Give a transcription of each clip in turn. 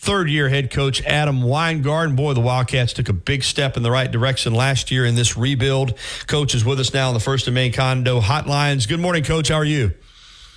third-year head coach Adam Winegarden. Boy, the Wildcats took a big step in the right direction last year in this rebuild. Coach is with us now on the First and Main Condo Hotlines. Good morning, Coach. How are you?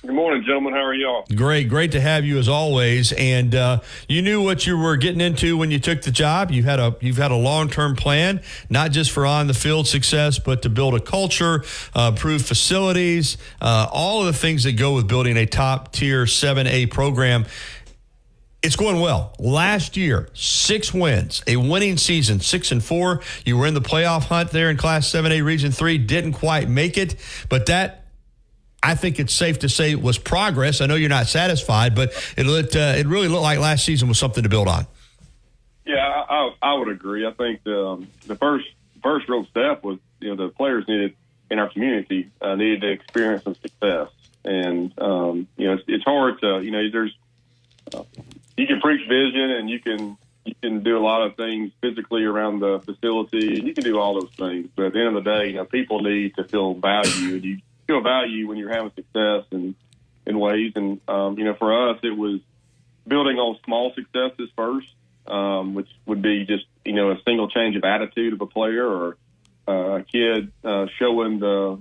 Good morning, gentlemen. How are y'all? Great to have you as always. And you knew what you were getting into when you took the job. You've had a long-term plan, not just for on-the-field success, but to build a culture, improve facilities, all of the things that go with building a top-tier 7A program. It's going well. Last year, 6 wins, a winning season, 6-4. You were in the playoff hunt there in Class 7A Region 3, didn't quite make it, but that, I think it's safe to say, was progress. I know you're not satisfied, but it really looked like last season was something to build on. Yeah, I would agree. I think the first real step was, the players needed in our community needed to experience some success, and it's hard to there's. You can preach vision, and you can do a lot of things physically around the facility, and you can do all those things. But at the end of the day, people need to feel valued. You feel value when you're having success in ways. And for us, it was building on small successes first, which would be just a single change of attitude of a player or a kid showing the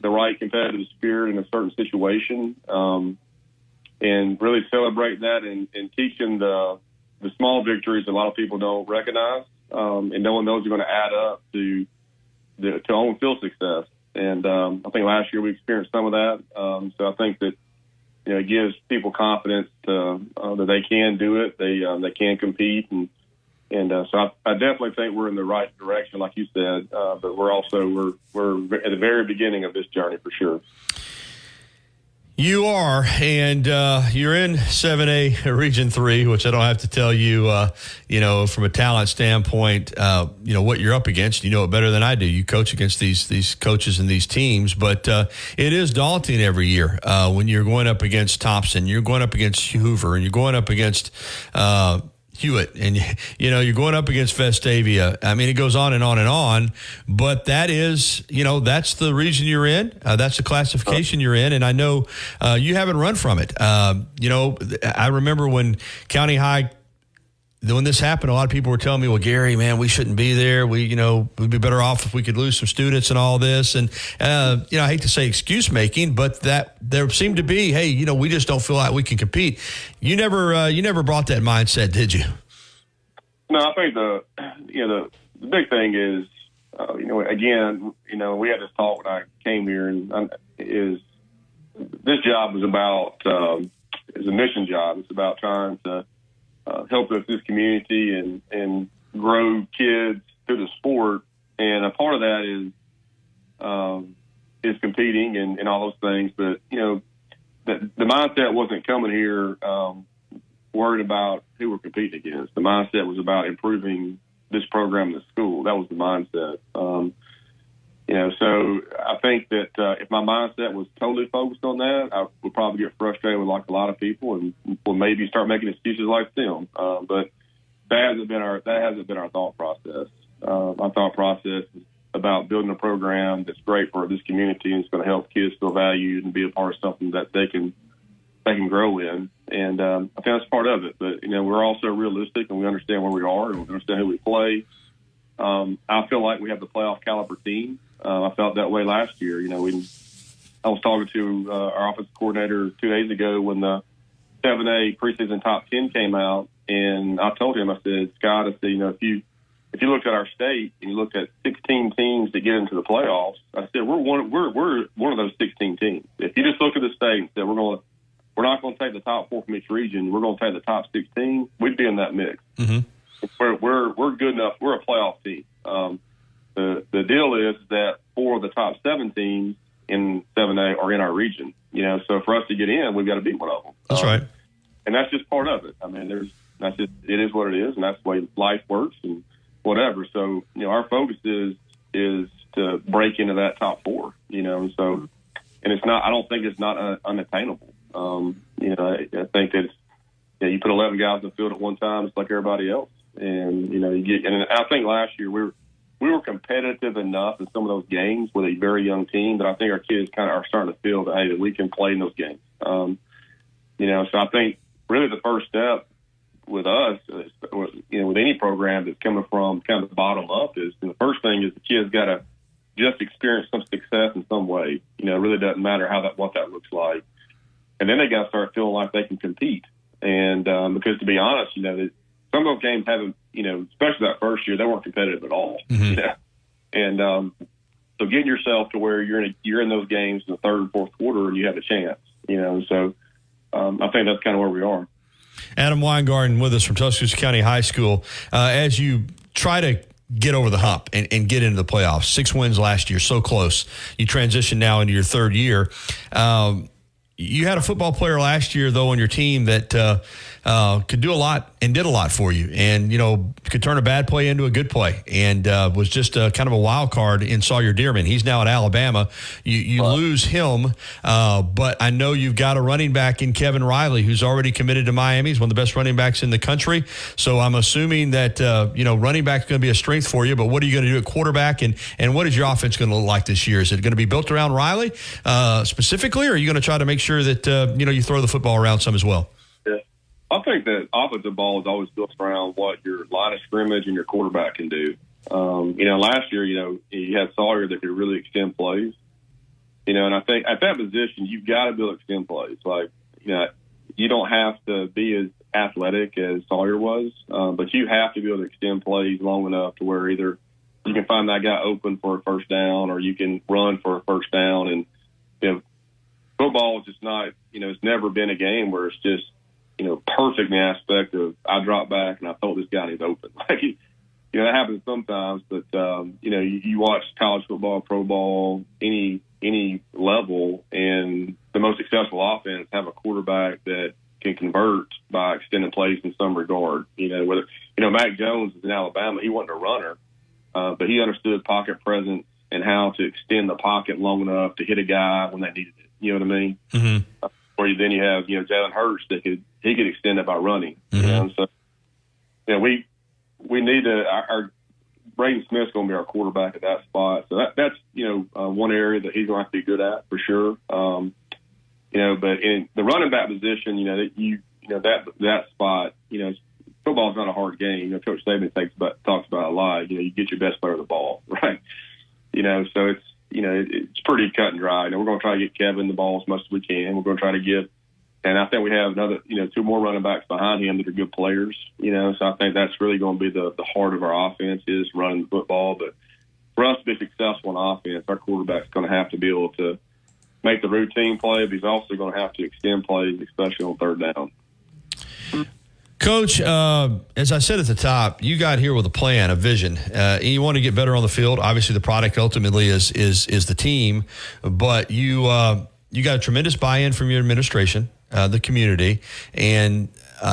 right competitive spirit in a certain situation. And really celebrating that and teaching the small victories a lot of people don't recognize, and knowing those are going to add up to on-field success. And I think last year we experienced some of that. So I think that it gives people confidence that they can do it, they can compete, and so I definitely think we're in the right direction, like you said. But we're at the very beginning of this journey for sure. You are, and you're in 7A Region 3, which I don't have to tell you, from a talent standpoint, what you're up against. You know it better than I do. You coach against these coaches and these teams, but it is daunting every year when you're going up against Thompson, you're going up against Hoover, and you're going up against Hewitt, and you're going up against Vestavia. I mean, it goes on and on and on, but that is, that's the region you're in. That's the classification you're in, and I know you haven't run from it. I remember when County High, when this happened, a lot of people were telling me, well, Gary, man, we shouldn't be there. We'd be better off if we could lose some students and all this. And, I hate to say excuse making, but that there seemed to be, hey, we just don't feel like we can compete. You never brought that mindset, did you? No, I think the big thing is, again, we had this talk when I came here, and is this job is about, is a mission job. It's about trying to help this community and grow kids through the sport, and a part of that is competing and all those things. But the mindset wasn't coming here worried about who we're competing against. The mindset was about improving this program in the school. That was the mindset. So I think that if my mindset was totally focused on that, I would probably get frustrated with like a lot of people and will maybe start making excuses like them. But that hasn't been our thought process. Our thought process is about building a program that's great for this community and it's going to help kids feel valued and be a part of something that they can grow in. And I think that's part of it. But we're also realistic and we understand where we are and we understand who we play. I feel like we have the playoff caliber team. I felt that way last year. I was talking to our offensive coordinator 2 days ago when the 7A preseason top 10 came out, and I told him, I said, Scott, I said, if you looked at our state and you looked at 16 teams that get into the playoffs, I said we're one of those 16 teams. If you just look at the state and said we're not going to take the top 4 from each region, we're going to take the top 16, we'd be in that mix. Mm-hmm. We're good enough. We're a playoff team. The deal is that 4 of the top 7 teams in 7A are in our region. So for us to get in, we've got to beat one of them. That's right. And that's just part of it. I mean, it is what it is, and that's the way life works and whatever. So, our focus is to break into that top 4, and so, and it's not, I don't think it's not unattainable. I think that you put 11 guys in the field at one time, it's like everybody else. And, and I think last year we were competitive enough in some of those games with a very young team that I think our kids kind of are starting to feel that we can play in those games. So I think really the first step with us, with any program that's coming from kind of the bottom up, is the first thing is the kids got to just experience some success in some way. It really doesn't matter what that looks like, and then they got to start feeling like they can compete. And because to be honest, some of those games haven't, especially that first year, they weren't competitive at all. Mm-hmm. And so getting yourself to where you're in those games in the third and fourth quarter and you have a chance. So I think that's kind of where we are. Adam Winegarden with us from Tuscaloosa County High School. As you try to get over the hump and get into the playoffs, 6 wins last year, so close. You transition now into your third year. You had a football player last year, though, on your team that could do a lot and did a lot for you, and could turn a bad play into a good play, and was just kind of a wild card in Sawyer Dearman. He's now at Alabama. You lose him, but I know you've got a running back in Kevin Riley who's already committed to Miami. He's one of the best running backs in the country. So I'm assuming that running back is going to be a strength for you. But what are you going to do at quarterback, and what is your offense going to look like this year? Is it going to be built around Riley specifically, or are you going to try to make sure that you throw the football around some as well? Yeah, I think that offensive ball is always built around what your line of scrimmage and your quarterback can do. Last year, you had Sawyer that could really extend plays. And I think at that position, you've got to be able to extend plays. Like, you don't have to be as athletic as Sawyer was, but you have to be able to extend plays long enough to where either you can find that guy open for a first down or you can run for a first down. And, football is just not, it's never been a game where it's just, perfect in the aspect of I drop back and I thought this guy is open. Like, that happens sometimes, but, you watch college football, pro ball, any level, and the most successful offense have a quarterback that can convert by extending plays in some regard. Whether, Mac Jones is in Alabama, he wasn't a runner, but he understood pocket presence and how to extend the pocket long enough to hit a guy when they needed it. You know what I mean? Mm-hmm. Or then you have, Jalen Hurts that he could extend it by running. Mm-hmm. So, we need to. Our Braden Smith's going to be our quarterback at that spot. So that's one area that he's going to have to be good at for sure. But in the running back position, that spot, football's not a hard game. Coach Saban talks about a lot. You get your best player of the ball, right? So it's pretty cut and dry. We're going to try to get Kevin the ball as much as we can. We're going to try to give, and I think we have another, 2 more running backs behind him that are good players. So I think that's really going to be the heart of our offense is running the football. But for us to be successful in offense, our quarterback's going to have to be able to make the routine play, but he's also going to have to extend plays, especially on third down. Coach, as I said at the top, you got here with a plan, a vision. You want to get better on the field. Obviously, the product ultimately is the team, but you got a tremendous buy-in from your administration, the community, and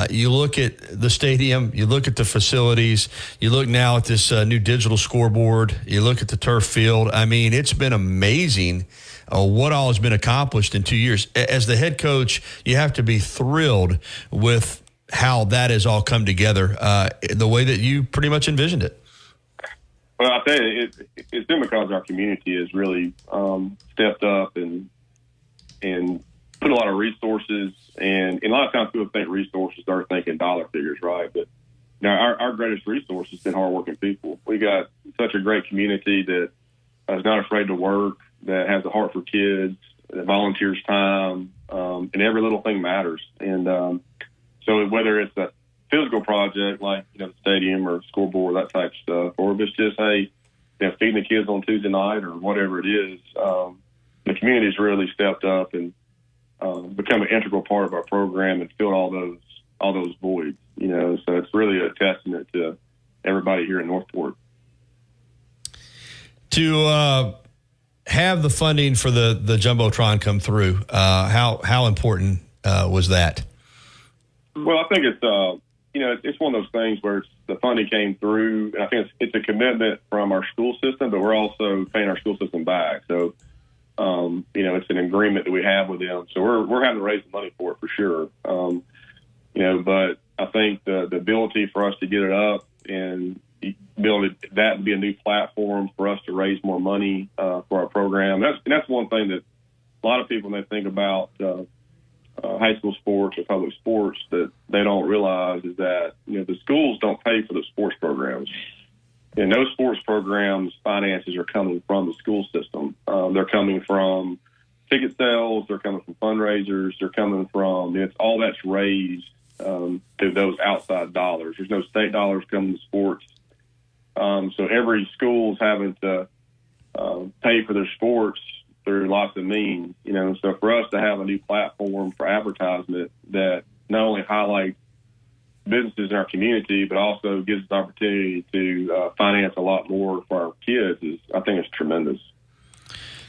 you look at the stadium, you look at the facilities, you look now at this new digital scoreboard, you look at the turf field. I mean, it's been amazing what all has been accomplished in 2 years. As the head coach, you have to be thrilled with how that has all come together, the way that you pretty much envisioned it. Well, I'll tell you, it's been because our community has really stepped up and put a lot of resources. And a lot of times people think resources are thinking dollar figures, right? But our greatest resource has been hardworking people. We got such a great community that is not afraid to work, that has a heart for kids, that volunteers time, and every little thing matters. And so whether it's a physical project like the stadium or scoreboard, that type of stuff, or if it's just feeding the kids on Tuesday night or whatever it is, the community's really stepped up and become an integral part of our program and filled all those voids. So it's really a testament to everybody here in Northport. To have the funding for the Jumbotron come through, how important was that? Well, I think it's one of those things where the funding came through, and I think it's a commitment from our school system, but we're also paying our school system back. So, it's an agreement that we have with them. So we're having to raise the money for it for sure. But I think the ability for us to get it up and build that to be a new platform for us to raise more money for our program. That's one thing that a lot of people, when they think about high school sports or public sports that they don't realize is that, the schools don't pay for the sports programs. And those sports programs' finances are coming from the school system. They're coming from ticket sales. They're coming from fundraisers. They're coming from, it's all that's raised through those outside dollars. There's no state dollars coming to sports. So every school's having to pay for their sports through lots of means, So for us to have a new platform for advertisement that not only highlights businesses in our community, but also gives us the opportunity to finance a lot more for our kids, I think it's tremendous.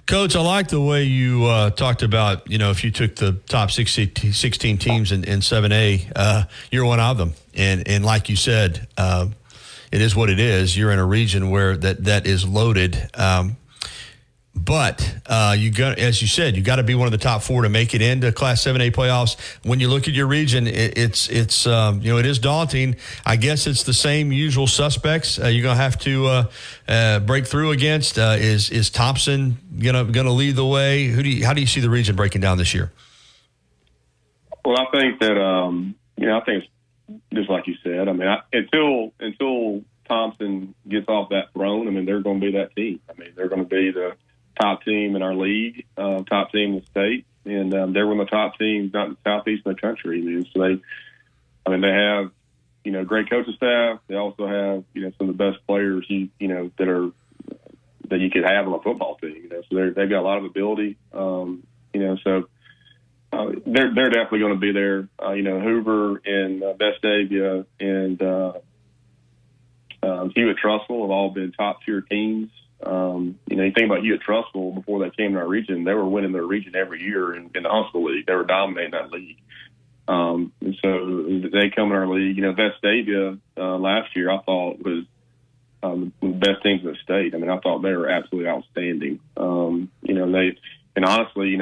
Coach, I like the way you talked about, if you took the top 16 teams in 7A, you're one of them. And like you said, it is what it is. You're in a region where that is loaded. But you got, as you said, you got to be one of the top 4 to make it into Class 7A playoffs. When you look at your region, it is daunting. I guess it's the same usual suspects you're gonna have to break through against. Is Thompson gonna lead the way? How do you see the region breaking down this year? Well, I think that I think it's just like you said. I mean, until Thompson gets off that throne, they're going to be that team. They're going to be the top team in our league, top team in the state, and they're one of the top teams not in the southeast of the country. So they have great coaching staff. They also have some of the best players that you could have on a football team. So they've got a lot of ability. So they're definitely going to be there. Hoover and Vestavia and Hewitt Trussell have all been top tier teams. You think about Hewitt Trussell before they came to our region, they were winning their region every year in the Huntsville League. They were dominating that league. And so they come in our league. Vestavia last year I thought was one of the best teams in the state. I thought they were absolutely outstanding.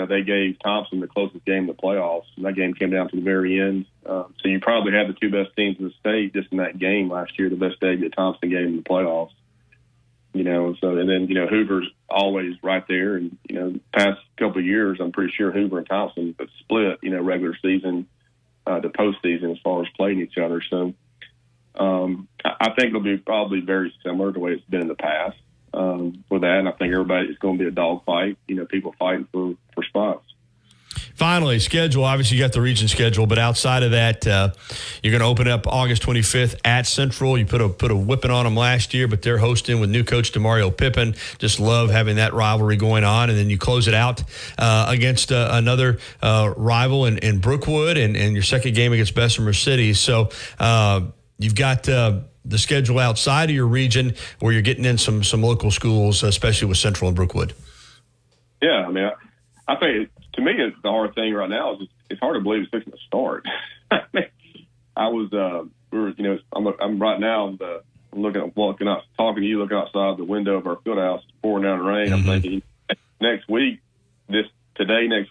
They gave Thompson the closest game in the playoffs, and that game came down to the very end. So you probably had the 2 best teams in the state just in that game last year, the Vestavia-Thompson game in the playoffs. Hoover's always right there. And, the past couple of years, I'm pretty sure Hoover and Thompson have split, regular season to postseason as far as playing each other. So I think it'll be probably very similar to the way it's been in the past with that. And I think it's going to be a dogfight, people fighting for spots. Finally, schedule. Obviously, you got the region schedule, but outside of that, you're going to open up August 25th at Central. You put a whipping on them last year, but they're hosting with new coach DeMario Pippin. Just love having that rivalry going on. And then you close it out against another rival in Brookwood and your second game against Bessemer City. So you've got the schedule outside of your region where you're getting in some local schools, especially with Central and Brookwood. Yeah, I think to me, it's the hard thing right now is it's hard to believe it's fixing to start. I'm right now. I'm walking out, talking to you, looking outside the window of our field house, pouring down rain. I'm thinking next week, next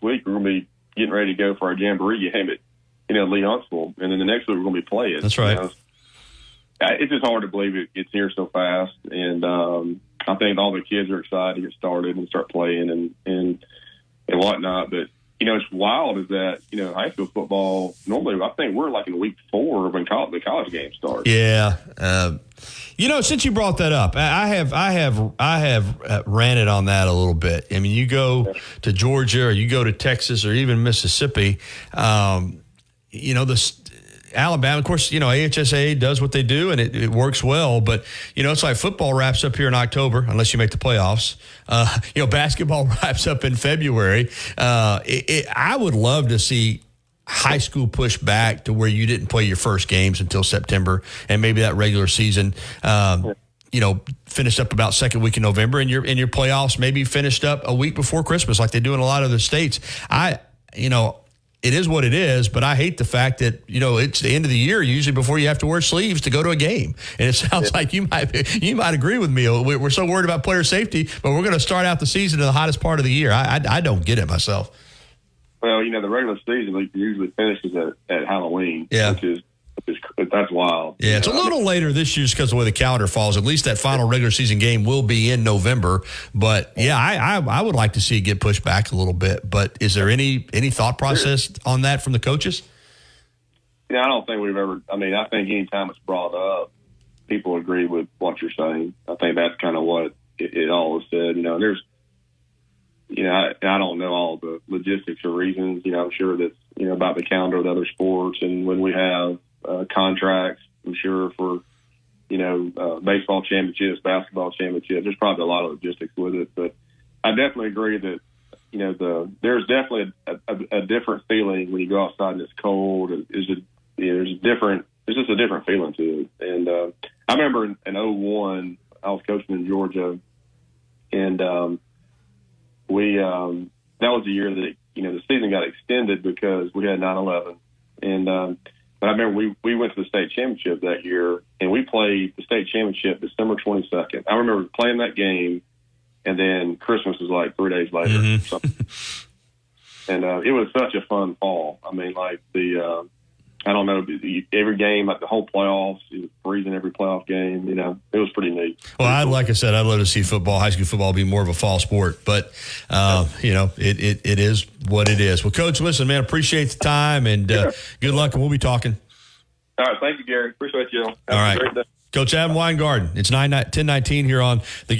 week, we're going to be getting ready to go for our jamboree game at Lee Huntsville, and then the next week we're going to be playing. That's right. It's just hard to believe it's here so fast, and I think all the kids are excited to get started and start playing and whatnot. But it's wild is that high school football normally I think we're like in week 4 when the college game starts. Yeah, since you brought that up, I have ranted on that a little bit. You go to Georgia or you go to Texas or even Mississippi, Alabama, of course, AHSA does what they do, and it works well. But, it's like football wraps up here in October, unless you make the playoffs. Basketball wraps up in February. I would love to see high school push back to where you didn't play your first games until September, and maybe that regular season, finished up about second week in November, and your playoffs maybe finished up a week before Christmas, like they do in a lot of the states. It is what it is, but I hate the fact that, it's the end of the year, usually before you have to wear sleeves to go to a game. And it sounds like you might agree with me. We're so worried about player safety, but we're going to start out the season in the hottest part of the year. I don't get it myself. Well, the regular season usually finishes at Halloween, yeah, which is that's wild. Yeah, it's a little later this year just because of the way the calendar falls. At least that final regular season game will be in November. But, yeah, I would like to see it get pushed back a little bit. But is there any thought process on that from the coaches? Yeah, I don't think we've ever – I mean, I think anytime it's brought up, people agree with what you're saying. I think that's kind of what it always said. There's – I don't know all the logistics or reasons. I'm sure that's, about the calendar of other sports and when we have contracts, I'm sure for, baseball championships, basketball championships, there's probably a lot of logistics with it. But I definitely agree that, there's definitely a different feeling when you go outside and it's cold. There's just a different feeling to it. And I remember in 2001, I was coaching in Georgia, and we that was the year that the season got extended because we had 9/11, and but I remember we went to the state championship that year, and we played the state championship December 22nd. I remember playing that game, and then Christmas was like 3 days later. And it was such a fun fall. I mean, like I don't know, every game, like the whole playoffs, it was freezing every playoff game. It was pretty neat. Well, like I said, I'd love to see football, high school football, be more of a fall sport. But, it is what it is. Well, Coach, listen, man, appreciate the time, and good luck, and we'll be talking. All right. Thank you, Gary. Appreciate you. Have All right. a great day. Coach Adam Winegarden. It's 10:19 here on the